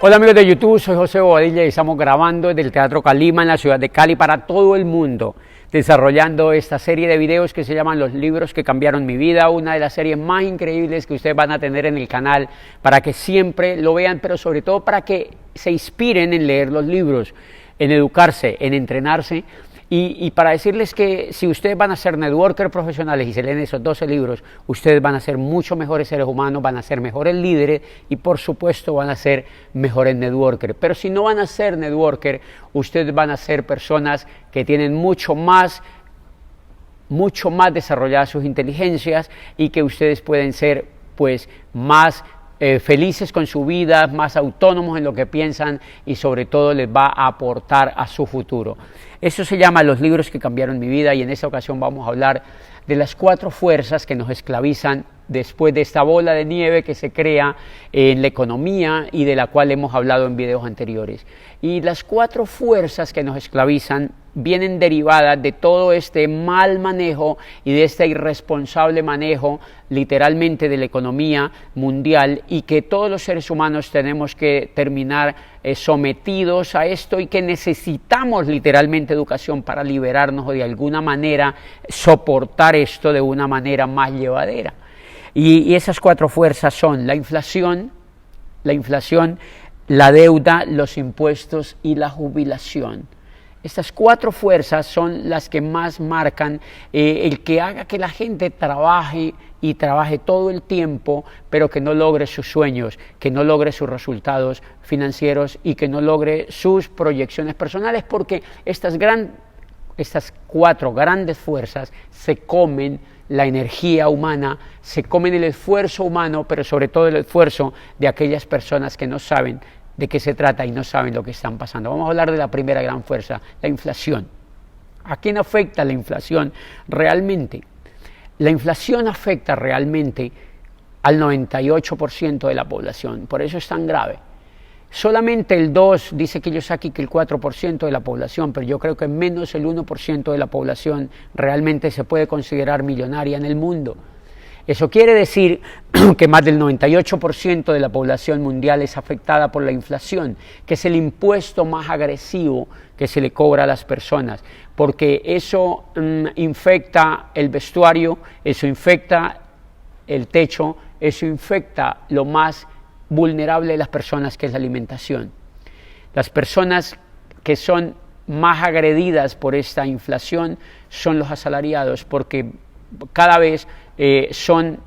Hola amigos de YouTube, soy José Bobadilla y estamos grabando desde el Teatro Calima en la ciudad de Cali para todo el mundo, desarrollando esta serie de videos que se llaman Los libros que cambiaron mi vida, una de las series más increíbles que ustedes van a tener en el canal para que siempre lo vean, pero sobre todo para que se inspiren en leer los libros, en educarse, en entrenarse. Y para decirles que si ustedes van a ser networkers profesionales y se leen esos 12 libros, ustedes van a ser mucho mejores seres humanos, van a ser mejores líderes y por supuesto van a ser mejores networkers. Pero si no van a ser networkers, ustedes van a ser personas que tienen mucho más desarrolladas sus inteligencias y que ustedes pueden ser pues más felices con su vida, más autónomos en lo que piensan y sobre todo les va a aportar a su futuro. Eso se llama Los libros que cambiaron mi vida y en esta ocasión vamos a hablar de las 4 fuerzas que nos esclavizan después de esta bola de nieve que se crea en la economía y de la cual hemos hablado en videos anteriores. Y las 4 fuerzas que nos esclavizan vienen derivadas de todo este mal manejo y de este irresponsable manejo literalmente de la economía mundial y que todos los seres humanos tenemos que terminar sometidos a esto y que necesitamos literalmente educación para liberarnos o de alguna manera soportar esto de una manera más llevadera. Y esas 4 fuerzas son la inflación, la deuda, los impuestos y la jubilación. Estas 4 fuerzas son las que más marcan el que haga que la gente trabaje y trabaje todo el tiempo, pero que no logre sus sueños, que no logre sus resultados financieros y que no logre sus proyecciones personales, porque estas 4 grandes fuerzas se comen la energía humana, se comen el esfuerzo humano, pero sobre todo el esfuerzo de aquellas personas que no saben de qué se trata y no saben lo que están pasando. Vamos a hablar de la primera gran fuerza, la inflación. ¿A quién afecta la inflación realmente? La inflación afecta realmente al 98% de la población, por eso es tan grave. Solamente el 2%, dice Kiyosaki que el 4% de la población, pero yo creo que menos el 1% de la población realmente se puede considerar millonaria en el mundo. Eso quiere decir que más del 98% de la población mundial es afectada por la inflación, que es el impuesto más agresivo que se le cobra a las personas, porque eso infecta el vestuario, eso infecta el techo, eso infecta lo más vulnerable de las personas, que es la alimentación. Las personas que son más agredidas por esta inflación son los asalariados, porque cada vez son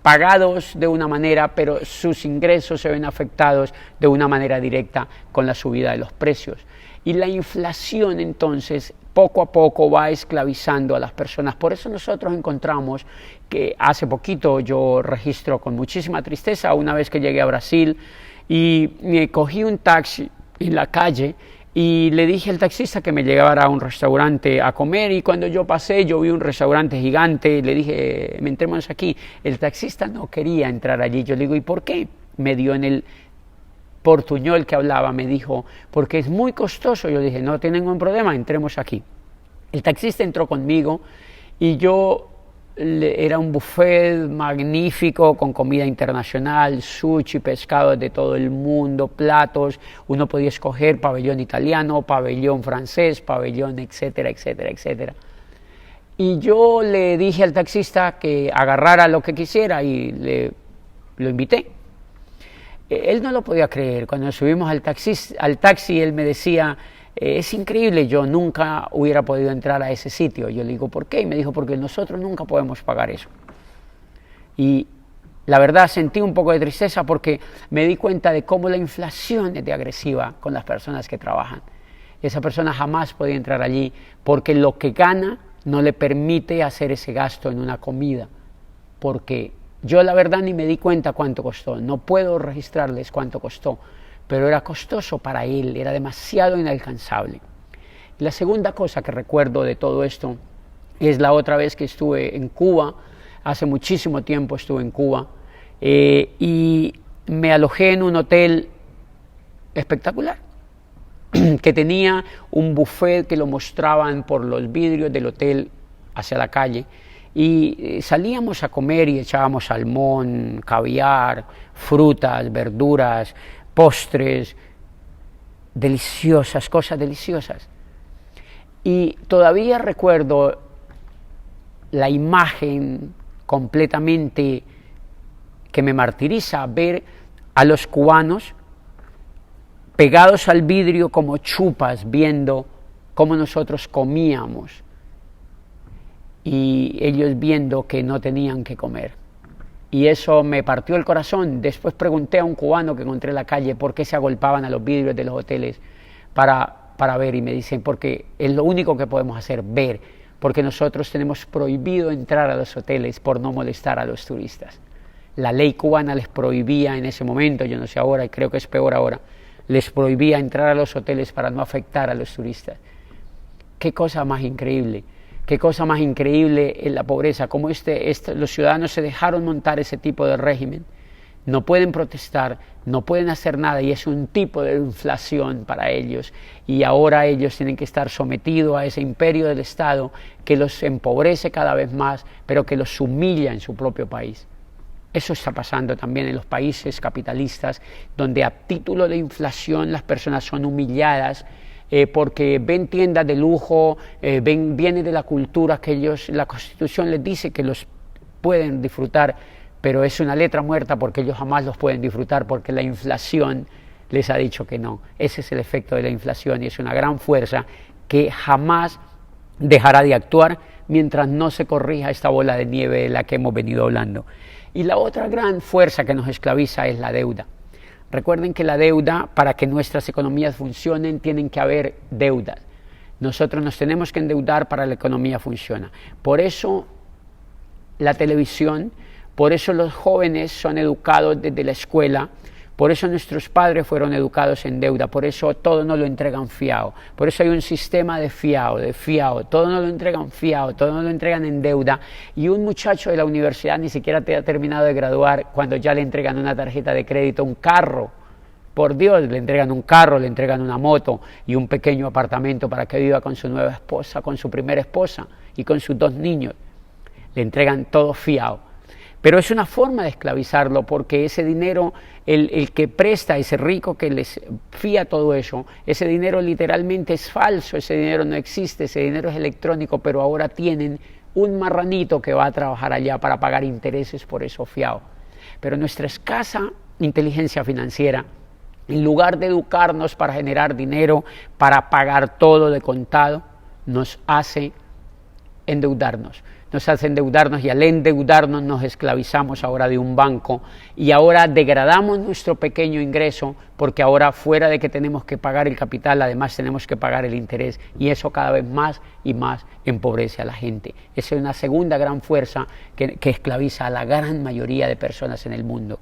pagados de una manera, pero sus ingresos se ven afectados de una manera directa con la subida de los precios. Y la inflación entonces poco a poco va esclavizando a las personas. Por eso nosotros encontramos que hace poquito yo registro con muchísima tristeza una vez que llegué a Brasil y me cogí un taxi en la calle y le dije al taxista que me llevara a un restaurante a comer y cuando yo pasé yo vi un restaurante gigante y le dije, entrémonos aquí. El taxista no quería entrar allí. Yo le digo, ¿y por qué? Me dio en el portuñol que hablaba, me dijo, porque es muy costoso. Yo dije, no tiene ningún problema, entremos aquí. El taxista entró conmigo y era un buffet magnífico con comida internacional, sushi, pescados de todo el mundo, platos, uno podía escoger pabellón italiano, pabellón francés, pabellón, etcétera, etcétera, etcétera. Y yo le dije al taxista que agarrara lo que quisiera y lo invité. Él no lo podía creer. Cuando subimos al taxi él me decía, es increíble, yo nunca hubiera podido entrar a ese sitio. Yo le digo, ¿por qué? Y me dijo, porque nosotros nunca podemos pagar eso. Y la verdad sentí un poco de tristeza porque me di cuenta de cómo la inflación es de agresiva con las personas que trabajan. Esa persona jamás podía entrar allí porque lo que gana no le permite hacer ese gasto en una comida, porque yo la verdad ni me di cuenta cuánto costó, no puedo registrarles cuánto costó, pero era costoso para él, era demasiado inalcanzable. La segunda cosa que recuerdo de todo esto es la otra vez que estuve en Cuba, hace muchísimo tiempo estuve en Cuba, y me alojé en un hotel espectacular, que tenía un buffet que lo mostraban por los vidrios del hotel hacia la calle, y salíamos a comer y echábamos salmón, caviar, frutas, verduras, postres, deliciosas, cosas deliciosas. Y todavía recuerdo la imagen completamente que me martiriza, ver a los cubanos pegados al vidrio como chupas, viendo cómo nosotros comíamos y ellos viendo que no tenían que comer. Y eso me partió el corazón. Después pregunté a un cubano que encontré en la calle por qué se agolpaban a los vidrios de los hoteles para ver, y me dicen porque es lo único que podemos hacer, ver, porque nosotros tenemos prohibido entrar a los hoteles por no molestar a los turistas. La ley cubana les prohibía en ese momento, yo no sé ahora, y creo que es peor ahora, les prohibía entrar a los hoteles para no afectar a los turistas. Qué cosa más increíble, qué cosa más increíble en la pobreza, como los ciudadanos se dejaron montar ese tipo de régimen, no pueden protestar, no pueden hacer nada, y es un tipo de inflación para ellos, y ahora ellos tienen que estar sometidos a ese imperio del Estado que los empobrece cada vez más, pero que los humilla en su propio país. Eso está pasando también en los países capitalistas, donde a título de inflación las personas son humilladas porque ven tiendas de lujo, viene de la cultura que ellos, la Constitución les dice que los pueden disfrutar, pero es una letra muerta porque ellos jamás los pueden disfrutar porque la inflación les ha dicho que no. Ese es el efecto de la inflación y es una gran fuerza que jamás dejará de actuar mientras no se corrija esta bola de nieve de la que hemos venido hablando. Y la otra gran fuerza que nos esclaviza es la deuda. Recuerden que la deuda, para que nuestras economías funcionen, tienen que haber deudas. Nosotros nos tenemos que endeudar para que la economía funcione. Por eso la televisión, por eso los jóvenes son educados desde la escuela, por eso nuestros padres fueron educados en deuda, por eso todo nos lo entregan fiado, por eso hay un sistema de fiado, todo nos lo entregan fiado, todo nos lo entregan en deuda, y un muchacho de la universidad ni siquiera te ha terminado de graduar cuando ya le entregan una tarjeta de crédito, un carro, por Dios, le entregan un carro, le entregan una moto y un pequeño apartamento para que viva con su nueva esposa, con su primera esposa y con sus 2 niños, le entregan todo fiado. Pero es una forma de esclavizarlo porque ese dinero, el que presta, ese rico que les fía todo eso, ese dinero literalmente es falso, ese dinero no existe, ese dinero es electrónico, pero ahora tienen un marranito que va a trabajar allá para pagar intereses por eso fiado. Pero nuestra escasa inteligencia financiera, en lugar de educarnos para generar dinero, para pagar todo de contado, nos hace endeudarnos. Nos hace endeudarnos y al endeudarnos nos esclavizamos ahora de un banco y ahora degradamos nuestro pequeño ingreso porque ahora fuera de que tenemos que pagar el capital, además tenemos que pagar el interés y eso cada vez más y más empobrece a la gente. Esa es una segunda gran fuerza que esclaviza a la gran mayoría de personas en el mundo.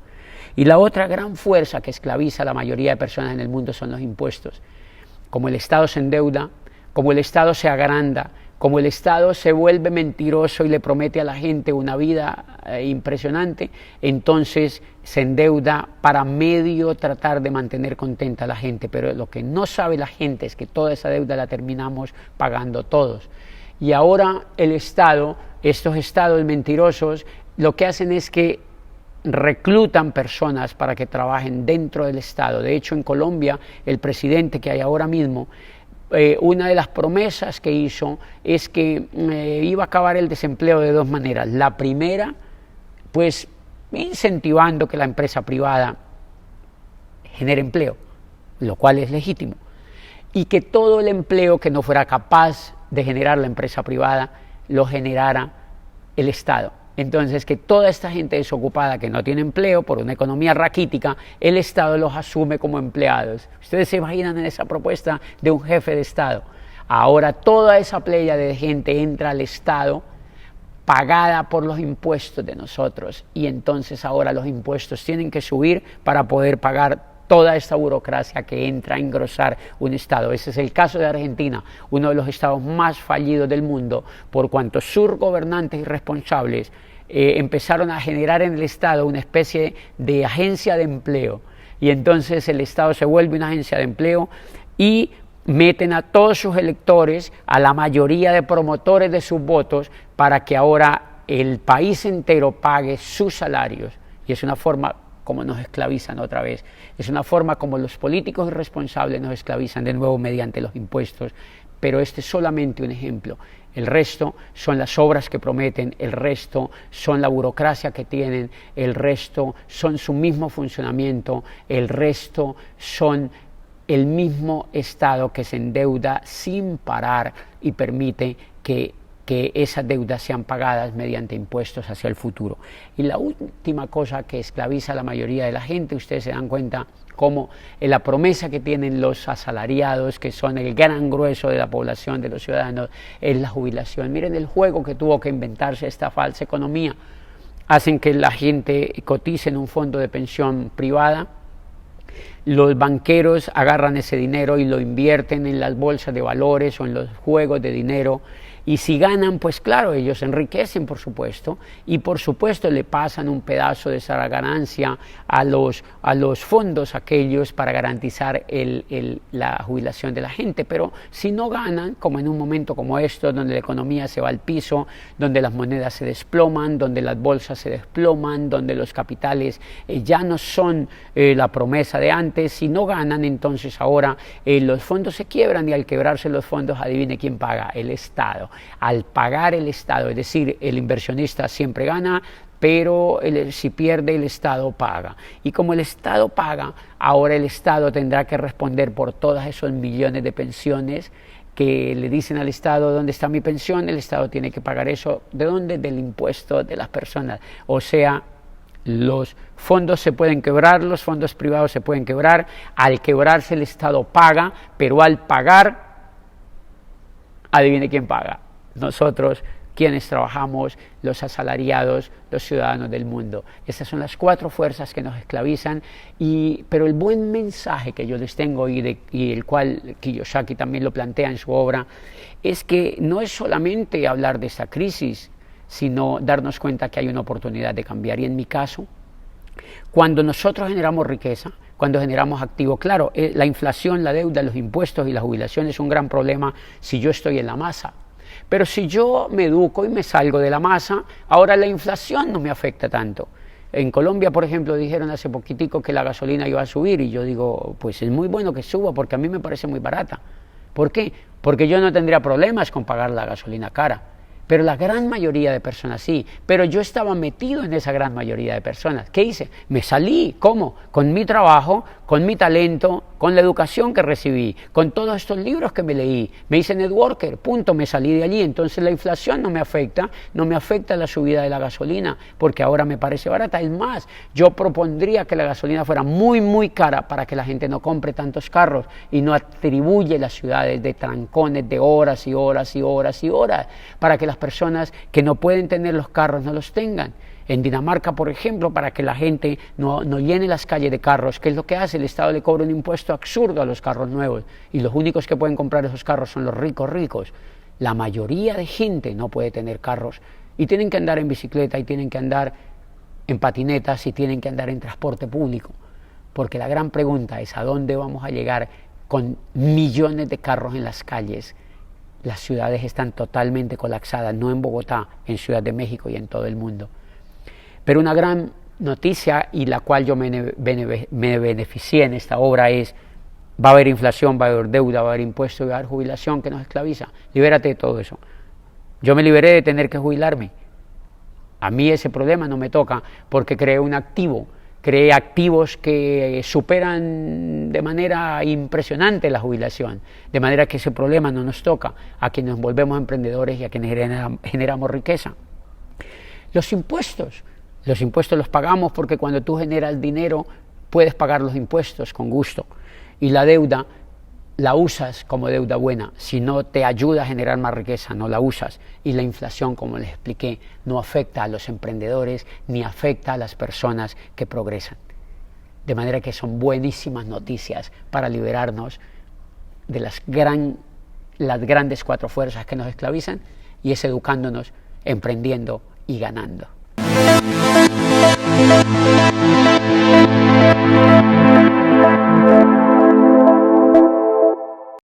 Y la otra gran fuerza que esclaviza a la mayoría de personas en el mundo son los impuestos. Como el Estado se endeuda, como el Estado se agranda, como el Estado se vuelve mentiroso y le promete a la gente una vida impresionante, entonces se endeuda para medio tratar de mantener contenta a la gente, pero lo que no sabe la gente es que toda esa deuda la terminamos pagando todos. Y ahora el Estado, estos estados mentirosos, lo que hacen es que reclutan personas para que trabajen dentro del Estado. De hecho, en Colombia, el presidente que hay ahora mismo, una de las promesas que hizo es que iba a acabar el desempleo de 2 maneras. La primera, pues incentivando que la empresa privada genere empleo, lo cual es legítimo, y que todo el empleo que no fuera capaz de generar la empresa privada lo generara el Estado. Entonces, que toda esta gente desocupada que no tiene empleo por una economía raquítica, el Estado los asume como empleados. Ustedes se imaginan en esa propuesta de un jefe de Estado. Ahora toda esa playa de gente entra al Estado pagada por los impuestos de nosotros y entonces ahora los impuestos tienen que subir para poder pagar toda esta burocracia que entra a engrosar un Estado. Ese es el caso de Argentina, uno de los estados más fallidos del mundo, por cuanto sus gobernantes irresponsables empezaron a generar en el Estado una especie de agencia de empleo, y entonces el Estado se vuelve una agencia de empleo y meten a todos sus electores, a la mayoría de promotores de sus votos, para que ahora el país entero pague sus salarios. Y es una forma como nos esclavizan otra vez, es una forma como los políticos irresponsables nos esclavizan de nuevo mediante los impuestos, pero este es solamente un ejemplo. El resto son las obras que prometen, el resto son la burocracia que tienen, el resto son su mismo funcionamiento, el resto son el mismo Estado que se endeuda sin parar y permite que esas deudas sean pagadas mediante impuestos hacia el futuro. Y la última cosa que esclaviza a la mayoría de la gente, ustedes se dan cuenta cómo la promesa que tienen los asalariados, que son el gran grueso de la población, de los ciudadanos, es la jubilación. Miren el juego que tuvo que inventarse esta falsa economía. Hacen que la gente cotice en un fondo de pensión privada, los banqueros agarran ese dinero y lo invierten en las bolsas de valores o en los juegos de dinero, y si ganan, pues claro, ellos se enriquecen, por supuesto, y por supuesto le pasan un pedazo de esa ganancia a los fondos aquellos para garantizar la jubilación de la gente. Pero si no ganan, como en un momento como esto, donde la economía se va al piso, donde las monedas se desploman, donde las bolsas se desploman, donde los capitales ya no son la promesa de antes, si no ganan, entonces ahora los fondos se quiebran, y al quebrarse los fondos, adivine quién paga: el Estado. Al pagar el Estado, es decir, el inversionista siempre gana, pero si pierde, el Estado paga. Y como el Estado paga, ahora el Estado tendrá que responder por todos esos millones de pensiones que le dicen al Estado: ¿dónde está mi pensión? El Estado tiene que pagar eso. ¿De dónde? Del impuesto de las personas. O sea, los fondos se pueden quebrar, los fondos privados se pueden quebrar. Al quebrarse, el Estado paga, pero al pagar, adivine quién paga: nosotros, quienes trabajamos, los asalariados, los ciudadanos del mundo. Estas son las cuatro fuerzas que nos esclavizan, pero el buen mensaje que yo les tengo, y el cual Kiyosaki también lo plantea en su obra, es que no es solamente hablar de esta crisis, sino darnos cuenta que hay una oportunidad de cambiar. Y en mi caso, cuando nosotros generamos riqueza, cuando generamos activo, claro, la inflación, la deuda, los impuestos y la jubilación es un gran problema si yo estoy en la masa. Pero si yo me educo y me salgo de la masa, ahora la inflación no me afecta tanto. En Colombia, por ejemplo, dijeron hace poquitico que la gasolina iba a subir, y yo digo, pues es muy bueno que suba, porque a mí me parece muy barata. ¿Por qué? Porque yo no tendría problemas con pagar la gasolina cara. Pero la gran mayoría de personas sí. Pero yo estaba metido en esa gran mayoría de personas. ¿Qué hice? Me salí. ¿Cómo? Con mi trabajo, con mi talento, con la educación que recibí, con todos estos libros que me leí. Me hice networker, punto, me salí de allí. Entonces la inflación no me afecta la subida de la gasolina, porque ahora me parece barata. Es más, yo propondría que la gasolina fuera muy, muy cara para que la gente no compre tantos carros y no atribuye las ciudades de trancones de horas y horas y horas y horas, para que las personas que no pueden tener los carros no los tengan. En Dinamarca, por ejemplo, para que la gente no llene las calles de carros, ¿qué es lo que hace? El Estado le cobra un impuesto absurdo a los carros nuevos, y los únicos que pueden comprar esos carros son los ricos. La mayoría de gente no puede tener carros, y tienen que andar en bicicleta, y tienen que andar en patinetas, y tienen que andar en transporte público, porque la gran pregunta es: ¿a dónde vamos a llegar con millones de carros en las calles? Las ciudades están totalmente colapsadas, no en Bogotá, en Ciudad de México y en todo el mundo. Pero una gran noticia, y la cual yo me beneficié en esta obra, es: va a haber inflación, va a haber deuda, va a haber impuestos, va a haber jubilación que nos esclaviza. Libérate de todo eso. Yo me liberé de tener que jubilarme. A mí ese problema no me toca, porque creé un activo. Creé activos que superan de manera impresionante la jubilación, de manera que ese problema no nos toca a quienes nos volvemos emprendedores y a quienes generamos riqueza. Los impuestos los pagamos, porque cuando tú generas dinero puedes pagar los impuestos con gusto, y la deuda la usas como deuda buena. Si no te ayuda a generar más riqueza, no la usas. Y la inflación, como les expliqué, no afecta a los emprendedores ni afecta a las personas que progresan. De manera que son buenísimas noticias para liberarnos de las grandes cuatro fuerzas que nos esclavizan, y es educándonos, emprendiendo y ganando.